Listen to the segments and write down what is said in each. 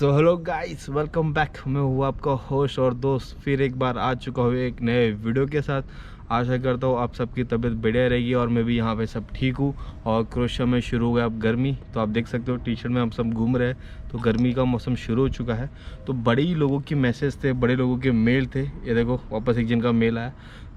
So hello guys, welcome back. मैं हूँ आपका होस्ट और दोस्त, फिर एक बार आ चुका हूँ एक नए वीडियो के साथ। आशा करता हूँ आप सबकी तबीयत बढ़िया रहेगी और मैं भी यहाँ पे सब ठीक हूँ। और क्रोएशिया में शुरू हो गया अब गर्मी, तो आप देख सकते हो टी शर्ट में हम सब घूम रहे हैं, तो गर्मी का मौसम शुरू हो चुका है। तो बड़े ही लोगों की मैसेज थे, बड़े लोगों के मेल थे। ये देखो वापस एक जन का मेल आया।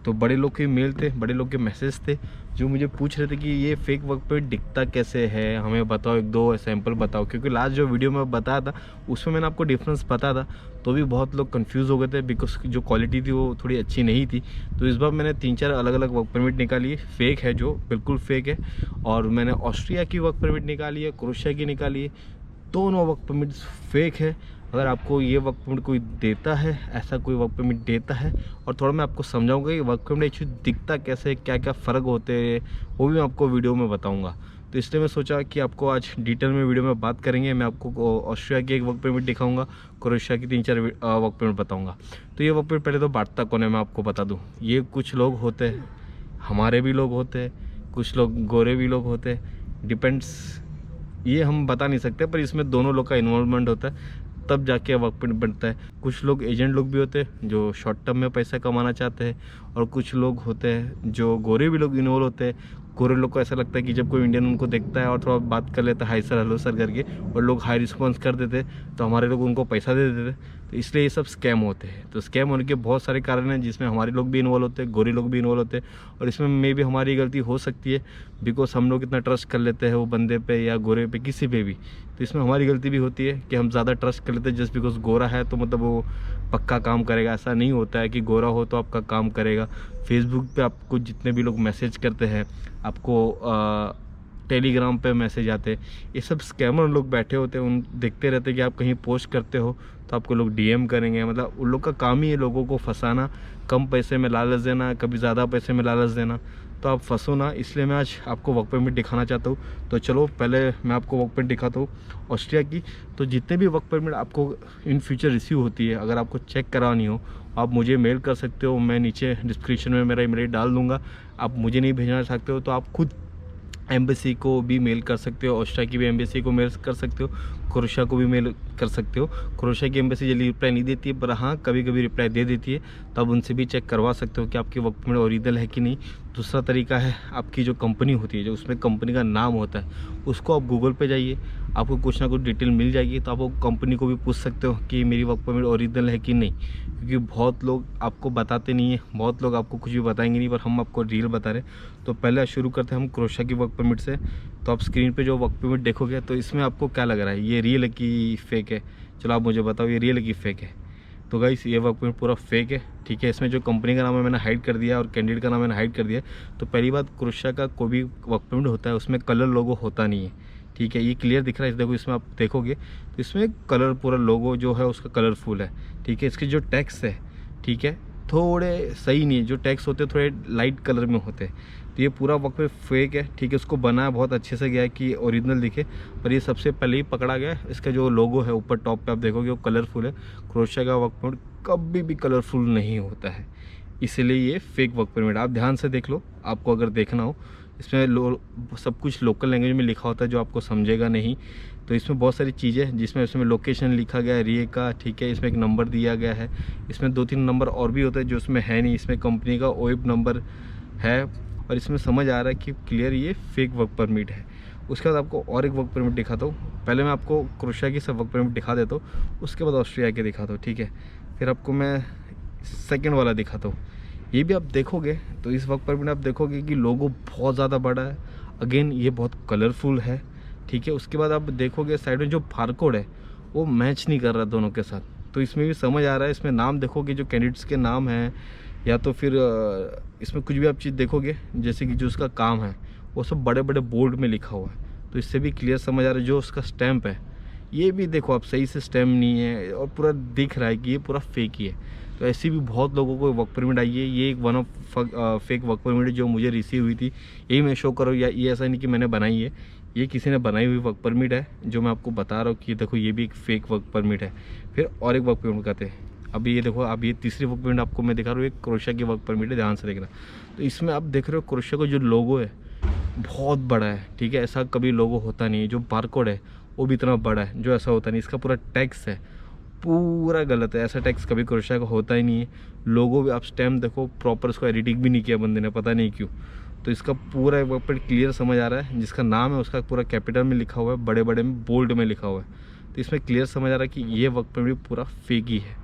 तो बड़े लोग के मेल थे, बड़े लोग के मैसेज थे जो मुझे पूछ रहे थे कि ये फेक वर्क परमिट दिखता कैसे है, हमें बताओ, एक दो सैंपल बताओ। क्योंकि लास्ट जो वीडियो में बताया था उसमें मैंने आपको डिफरेंस बताया था, तो भी बहुत लोग कंफ्यूज हो गए थे बिकॉज जो क्वालिटी थी वो थोड़ी अच्छी नहीं थी। तो इस बार मैंने 3-4 अलग अलग वर्क परमिट निकाली है, फेक है, जो बिल्कुल फेक है। और मैंने ऑस्ट्रिया की वर्क परमिट निकाली है, क्रोएशिया की निकाली है। दोनों वर्क परमिट फेक है। अगर आपको ये वर्क परमिट कोई देता है, ऐसा कोई वर्क परमिट देता है, और थोड़ा मैं आपको समझाऊंगा कि वर्क परमिट एक्चुअली दिखता कैसे है, क्या क्या फ़र्क होते हैं, वो भी मैं आपको वीडियो में बताऊंगा। तो इसलिए मैं सोचा कि आपको आज डिटेल में वीडियो में बात करेंगे। मैं आपको ऑस्ट्रिया की एक वर्क परमिट दिखाऊंगा, क्रोएशिया की 3-4 वर्क परमिट बताऊँगा। तो ये वर्क परमिट पहले तो बांटता कौन है मैं आपको बता दूँ। ये कुछ लोग होते हैं, हमारे भी लोग होते हैं, कुछ लोग गोरे भी लोग होते हैं, डिपेंड्स, ये हम बता नहीं सकते, पर इसमें दोनों लोग का इन्वॉल्वमेंट होता है, तब जाके वर्क परमिट बनता है। कुछ लोग एजेंट लोग भी होते हैं जो शॉर्ट टर्म में पैसा कमाना चाहते हैं, और कुछ लोग होते हैं जो गोरे भी लोग इन्वॉल्व होते हैं। गोरे लोग को ऐसा लगता है कि जब कोई इंडियन उनको देखता है और थोड़ा बात कर लेता है हाई सर हेलो सर करके, और लोग हाई रिस्पॉन्स कर देते, तो हमारे लोग उनको पैसा दे देते। तो इसलिए ये सब स्कैम होते हैं। तो स्कैम होने के बहुत सारे कारण हैं, जिसमें हमारे लोग भी इन्वॉल्व होते हैं, गोरे लोग भी इन्वॉल्व होते हैं, और इसमें मे भी हमारी गलती हो सकती है बिकॉज हम लोग इतना ट्रस्ट कर लेते हैं वो बंदे पे या गोरे पे, किसी पे भी। तो इसमें हमारी गलती भी होती है कि हम ज़्यादा ट्रस्ट कर लेते हैं जस्ट बिकॉज गोरा है तो मतलब वो पक्का काम करेगा। ऐसा नहीं होता है कि गोरा हो तो आपका काम करेगा। फेसबुक पे आपको जितने भी लोग मैसेज करते हैं, आपको टेलीग्राम पे मैसेज आते, ये सब स्कैमर लोग बैठे होते हैं। उन देखते रहते हैं कि आप कहीं पोस्ट करते हो तो आपको लोग डीएम करेंगे। मतलब उन लोग का काम ही है लोगों को फंसाना, कम पैसे में लालच देना, कभी ज़्यादा पैसे में लालच देना। तो आप फंसो ना, इसलिए मैं आज आपको वर्क परमिट दिखाना चाहता हूँ। तो चलो पहले मैं आपको वर्क परमिट दिखाता हूँ ऑस्ट्रिया की। तो जितने भी वर्क परमिट आपको इन फ्यूचर रिसीव होती है, अगर आपको चेक करानी हो, आप मुझे मेल कर सकते हो। मैं नीचे डिस्क्रिप्शन में मेरा ईमेल डाल दूँगा। आप मुझे नहीं भेजना चाहते हो तो आप खुद एम्बेसी को भी मेल कर सकते हो, ऑस्ट्रिया की भी एम्बेसी को मेल कर सकते हो, क्रोएशिया को भी मेल कर सकते हो। क्रोएशिया की एम्बेसी जल्दी रिप्लाई नहीं देती है, पर हाँ कभी कभी रिप्लाई दे देती है, तब उनसे भी चेक करवा सकते हो कि आपकी वर्क परमिट ओरिजिनल है कि नहीं। दूसरा तरीका है, आपकी जो कंपनी होती है, जो उसमें कंपनी का नाम होता है, उसको आप गूगल पे जाइए, आपको कुछ ना कुछ डिटेल मिल जाएगी। तो आप वो कंपनी को भी पूछ सकते हो कि मेरी वर्क परमिट ओरिजिनल है कि नहीं। क्योंकि बहुत लोग आपको बताते नहीं है, बहुत लोग आपको कुछ भी बताएंगे नहीं, पर हम आपको रियल बता रहे हैं। तो पहले शुरू करते हैं हम क्रोएशिया की वर्क परमिट से। तो आप स्क्रीन पे जो वर्क परमिट देखोगे, तो इसमें आपको क्या लग रहा है, ये रियल है कि फेक है? चलो आप मुझे बताओ ये रियल है कि फेक है। तो गाइस ये वर्क परमिट पूरा फेक है, ठीक है। इसमें जो कंपनी का नाम है मैंने हाइड कर दिया और कैंडिडेट का नाम मैंने हाइड कर दिया। तो पहली बात, क्रोएशिया का कोई भी वर्क परमिट होता है उसमें कलर लोगो होता नहीं है, ठीक है। ये क्लियर दिख रहा है, देखो इसमें आप देखोगे तो इसमें कलर, पूरा लोगो जो है उसका कलरफुल है, ठीक है। इसके जो टैक्स है, ठीक है, थोड़े सही नहीं है। जो टैक्स होते हैं थोड़े लाइट कलर में होते हैं। तो ये पूरा वर्क पे फेक है, ठीक है। उसको बनाया बहुत अच्छे से गया है कि ओरिजिनल दिखे, पर ये सबसे पहले ही पकड़ा गया है। इसका जो लोगो है ऊपर टॉप पे आप देखोगे वो कलरफुल है। क्रोएशिया का वर्क परमिट कभी भी कलरफुल नहीं होता है, इसीलिए ये फेक वर्क परमिट। आप ध्यान से देख लो, आपको अगर देखना हो। इसमें सब कुछ लोकल लैंग्वेज में लिखा होता है जो आपको समझेगा नहीं। तो इसमें बहुत सारी चीज़ें, जिसमें इसमें लोकेशन लिखा गया है रिए का, ठीक है। इसमें एक नंबर दिया गया है, इसमें 2-3 नंबर और भी होते हैं जो इसमें है नहीं। इसमें कंपनी का ओएब नंबर है, और इसमें समझ आ रहा है कि क्लियर ये फेक वर्क परमिट है। उसके बाद आपको और एक वर्क परमिट दिखाता हूँ। पहले मैं आपको क्रोएशिया की सब वर्क परमिट दिखा देता हूँ, उसके बाद ऑस्ट्रिया के दिखाता हूँ, ठीक है। फिर आपको मैं सेकेंड वाला दिखाता हूँ। ये भी आप देखोगे तो इस वर्क परमिट आप देखोगे कि लोगो बहुत ज़्यादा बड़ा है, अगेन ये बहुत कलरफुल है, ठीक है। उसके बाद आप देखोगे साइड में जो बारकोड है वो मैच नहीं कर रहा दोनों के साथ। तो इसमें भी समझ आ रहा है, इसमें नाम देखोगे जो कैंडिडेट्स के नाम हैं, या तो फिर इसमें कुछ भी आप चीज़ देखोगे जैसे कि जो उसका काम है वो सब बड़े बड़े बोल्ड में लिखा हुआ है। तो इससे भी क्लियर समझ आ रहा है। जो उसका स्टैंप है ये भी देखो आप, सही से स्टैम्प नहीं है, और पूरा दिख रहा है कि ये पूरा फेक ही है। तो ऐसी भी बहुत लोगों को वर्क परमिट आई है। ये एक one of fake work permit जो मुझे रिसीव हुई थी, यही मैं शो करूँ। या ये ऐसा नहीं कि मैंने बनाई है, ये किसी ने बनाई हुई वर्क परमिट है जो मैं आपको बता रहा हूँ कि देखो ये भी एक फेक वर्क परमिट है। फिर और एक वर्क परमिट कहते हैं, अभी ये देखो, अब ये तीसरी वर्क परमिट आपको मैं दिखा रहा हूँ, एक क्रोएशिया की वर्क परमिट है, ध्यान से देखना। तो इसमें आप देख रहे हो क्रोएशिया का जो लोगो है बहुत बड़ा है, ठीक है। ऐसा कभी लोगो होता नहीं है। जो बारकोड है वो भी इतना बड़ा है, जो ऐसा होता नहीं। इसका पूरा टैक्स है, पूरा गलत है। ऐसा टैक्स कभी क्रोशिया का होता ही नहीं है। लोगो भी आप स्टैम्प देखो प्रॉपर, उसको एडिटिंग भी नहीं किया बंदे ने, पता नहीं क्यों। तो इसका पूरा एक पर क्लियर समझ आ रहा है, जिसका नाम है उसका पूरा कैपिटल में लिखा हुआ है, बड़े बड़े में बोल्ड में लिखा हुआ है। तो इसमें क्लियर समझ आ रहा है कि ये वर्क परमिट पूरा फेक ही है,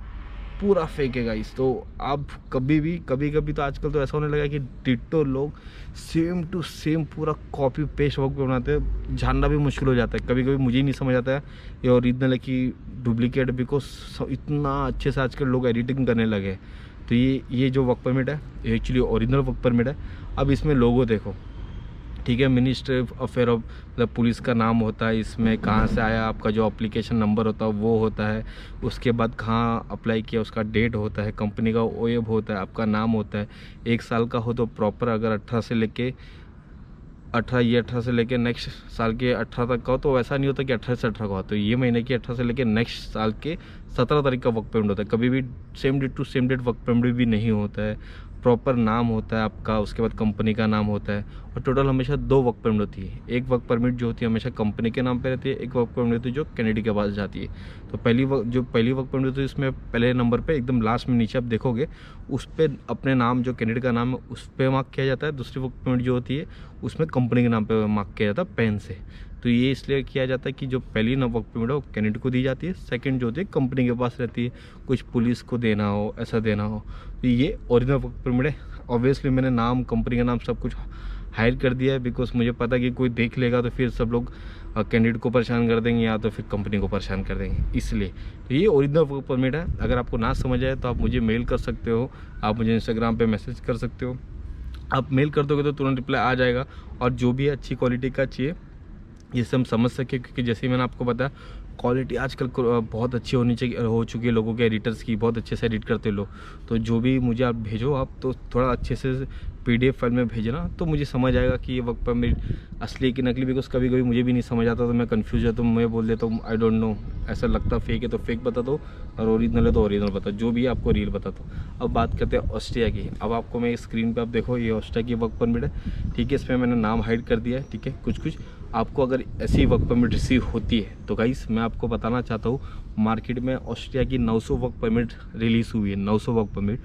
पूरा फेक है गाइस। तो आप कभी कभी तो आजकल तो ऐसा होने लगा कि डिट्टो लोग सेम टू सेम पूरा कॉपी पेस्ट वर्क पे बनाते हैं, जानना भी मुश्किल हो जाता है। कभी कभी मुझे ही नहीं समझ आता है ये ओरिजिनल है कि डुप्लीकेट, बिकॉज इतना अच्छे से आजकल लोग एडिटिंग करने लगे। तो ये जो वर्क परमिट है ये एक्चुअली ओरिजिनल वर्क परमिट है। अब इसमें लोगो देखो, ठीक है, मिनिस्ट्री ऑफ अफेयर ऑफ, मतलब पुलिस का नाम होता है इसमें, कहाँ से आया, आपका जो एप्लीकेशन नंबर होता है वो होता है, उसके बाद कहाँ अप्लाई किया उसका डेट होता है, कंपनी का ओएब होता है, आपका नाम होता है। 1 साल का हो तो प्रॉपर, अगर 18 से लेके 18 नेक्स्ट साल के 18 तक का हो तो वैसा नहीं होता कि 18 से 18 का हो। तो ये महीने की 18 से लेके नेक्स्ट साल के 17 तारीख का वर्क परमिट होता है। कभी भी same date to same date work permit भी नहीं होता है। प्रॉपर नाम होता है आपका, उसके बाद कंपनी का नाम होता है। और टोटल हमेशा 2 वर्क परमिट होती है। एक वर्क परमिट जो होती है हमेशा कंपनी के नाम पे रहती है, एक वर्क परमिट होती है जो कैनेडी के पास जाती है। तो पहली वर्क परमिट होती है इसमें पहले नंबर पे एकदम लास्ट में नीचे आप देखोगे, उस पर अपने नाम जो कैनेडी का नाम है उस पर मार्क किया जाता है। दूसरी वर्क परमिट जो होती है उसमें कंपनी के नाम पे मार्क किया जाता है पेन से। तो ये इसलिए किया जाता है कि जो पहली वर्क परमिट है वो कैनेडी को दी जाती है, सेकंड जो होती है कंपनी के पास रहती है, कुछ पुलिस को देना हो, ऐसा देना हो। तो ये ओरिजिनल वर्क परमिट है। ऑब्वियसली मैंने नाम, कंपनी का नाम सब कुछ हाइड कर दिया है, बिकॉज मुझे पता है कि कोई देख लेगा तो फिर सब लोग कैंडिडेट को परेशान कर देंगे या तो फिर कंपनी को परेशान कर देंगे, इसलिए। तो ये ओरिजिनल वर्क परमिट है। अगर आपको ना समझ आए तो आप मुझे मेल कर सकते हो, आप मुझे इंस्टाग्राम पे मैसेज कर सकते हो। आप मेल कर दोगे तो तुरंत रिप्लाई आ जाएगा। और जो भी अच्छी क्वालिटी का चाहिए जिससे हम समझ सके, क्योंकि जैसे ही मैंने आपको बताया क्वालिटी आजकल बहुत अच्छी हो चुकी है लोगों के, एडिटर्स की, बहुत अच्छे से एडिट करते हैं लोग। तो जो भी मुझे आप भेजो, आप तो थोड़ा अच्छे से PDF फाइल में भेजना, तो मुझे समझ आएगा कि ये वर्क परमिट असली है कि नकली। बिकॉज कभी कभी मुझे भी नहीं समझ आता तो मैं कंफ्यूज है, तो मैं बोल देता हूँ आई डोंट नो, ऐसा लगता फेक है तो फेक बता दो, और ओरिजिनल है तो ओरिजिनल बता, जो भी आपको रियल बता दो। अब बात करते हैं ऑस्ट्रिया की। अब आपको मैं स्क्रीन पर आप देखो, ये ऑस्ट्रिया की वर्क परमिट है, ठीक है। इसमें मैंने नाम हाइड कर दिया है, ठीक है। कुछ आपको अगर ऐसी वर्क परमिट रिसीव होती है तो गाइस मैं आपको बताना चाहता हूँ, मार्केट में ऑस्ट्रिया की 900 वर्क परमिट रिलीज़ हुई है, 900 वर्क परमिट,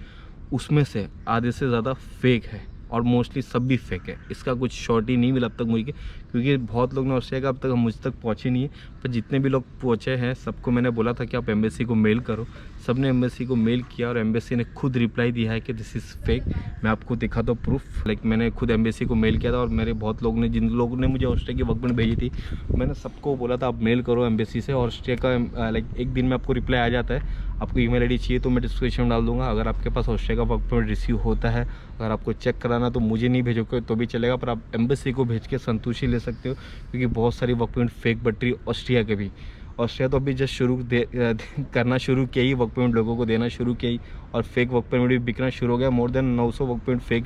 उसमें से आधे से ज़्यादा फेक है और मोस्टली सब भी फेक है। इसका कुछ शॉर्ट ही नहीं मिला अब तक मुझे, क्योंकि बहुत लोग ने ऑस्ट्रिया का अब तक मुझ तक पहुँचे नहीं है। पर जितने भी लोग पहुँचे हैं सबको मैंने बोला था कि आप एम्बेसी को मेल करो, सबने एम्बेसी को मेल किया और एम्बेसी ने खुद रिप्लाई दिया है कि दिस इज़ फेक। मैं आपको दिखा दो प्रूफ, लाइक मैंने खुद एम्बेसी को मेल किया था और मेरे बहुत लोग ने, जिन लोगों ने मुझे ऑस्ट्रिया की वर्क परमिट भेजी थी, मैंने सबको बोला था आप मेल करो एम्बेसी से। और ऑस्ट्रिया का लाइक एक दिन में आपको रिप्लाई आ जाता है। आपको ईमेल आईडी चाहिए तो मैं डिस्क्रिप्शन में डाल दूंगा। अगर आपके पास ऑस्ट्रिया का वर्क परमिट रिसीव होता है, अगर आपको चेक कराना तो मुझे नहीं भेजोगे तो भी चलेगा, पर आप एम्बेसी को भेज के संतुष्टि ले सकते हो, क्योंकि बहुत सारी वर्क परमिट फेक बट रही ऑस्ट्रिया के भी। ऑस्ट्रिया तो अभी जस्ट करना शुरू किया ही, वर्क परमिट लोगों को देना शुरू किया ही, और फेक वर्क परमिट भी बिकना शुरू हो गया। More than 900 work permit fake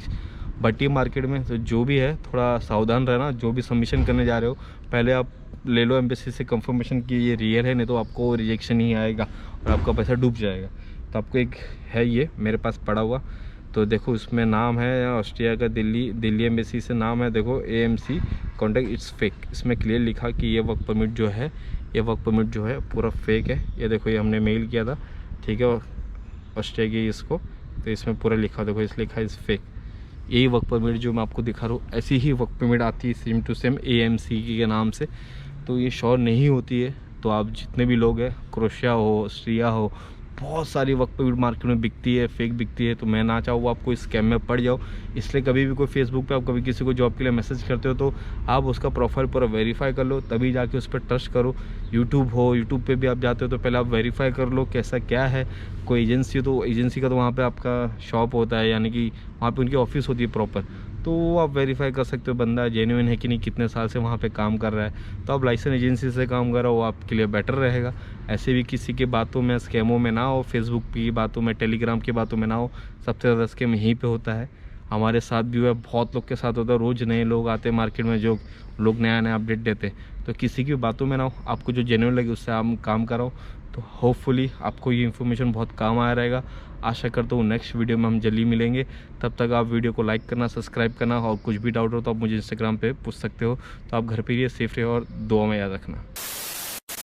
बटी मार्केट में। तो जो भी है थोड़ा सावधान रहना, जो भी सबमिशन करने जा रहे हो पहले आप ले लो एम्बेसी से कंफर्मेशन कि ये रियल है, नहीं तो आपको रिजेक्शन ही आएगा और आपका पैसा डूब जाएगा। तो आपको एक है ये मेरे पास पड़ा हुआ, तो देखो इसमें नाम है ऑस्ट्रिया का, दिल्ली एम्बेसी से नाम है, देखो AMC कॉन्टैक्ट, इट्स फेक। इसमें क्लियर लिखा कि ये वर्क परमिट जो है, ये वर्क परमिट जो है पूरा फेक है। ये देखो, ये हमने मेल किया था, ठीक है, ऑस्ट्रिया की इसको, तो इसमें पूरा लिखा, देखो इस लिखा इस फेक। यही वर्क परमिट जो मैं आपको दिखा रहा हूँ, ऐसी ही वर्क परमिट आती है सेम टू सेम AMC के नाम से। तो ये श्योर नहीं होती है। तो आप जितने भी लोग हैं, क्रोशिया हो, ऑस्ट्रिया हो, बहुत सारी वर्क परमिट मार्केट में बिकती है, फेक बिकती है। तो मैं ना चाहूँ आपको इस स्कैम में पड़ जाओ, इसलिए कभी भी कोई फेसबुक पे आप कभी किसी को जॉब के लिए मैसेज करते हो तो आप उसका प्रोफाइल पूरा वेरीफाई कर लो, तभी जाके उस पर ट्रस्ट करो। यूट्यूब पे भी आप जाते हो तो पहले आप वेरीफाई कर लो कैसा क्या है। कोई एजेंसी हो तो एजेंसी का तो वहाँ पर आपका शॉप होता है, यानी कि वहाँ पर उनकी ऑफिस होती है प्रॉपर, तो आप वेरीफाई कर सकते हो बंदा जेन्युइन है कि नहीं, कितने साल से वहाँ पे काम कर रहा है। तो आप लाइसेंस एजेंसी से काम कर रहे हो, आपके लिए बेटर रहेगा। ऐसे भी किसी की बातों में, स्कैमों में ना हो, फेसबुक की बातों में, टेलीग्राम की बातों में ना हो। सबसे ज़्यादा स्कैम यहीं पे होता है, हमारे साथ भी हुआ, बहुत लोग के साथ होता है। रोज़ नए लोग आते हैं मार्केट में, जो लोग नया अपडेट देते हैं। तो किसी की बातों में ना हो, आपको जो जेन्युइन लगे उससे आप काम कराओ। तो होपफुली आपको ये इन्फॉर्मेशन बहुत काम आया रहेगा। आशा करता हूँ नेक्स्ट वीडियो में हम जल्दी मिलेंगे। तब तक आप वीडियो को लाइक करना, सब्सक्राइब करना, और कुछ भी डाउट हो तो आप मुझे इंस्टाग्राम पे पूछ सकते हो। तो आप घर पे रहिए, सेफ रहिए और दुआ में याद रखना।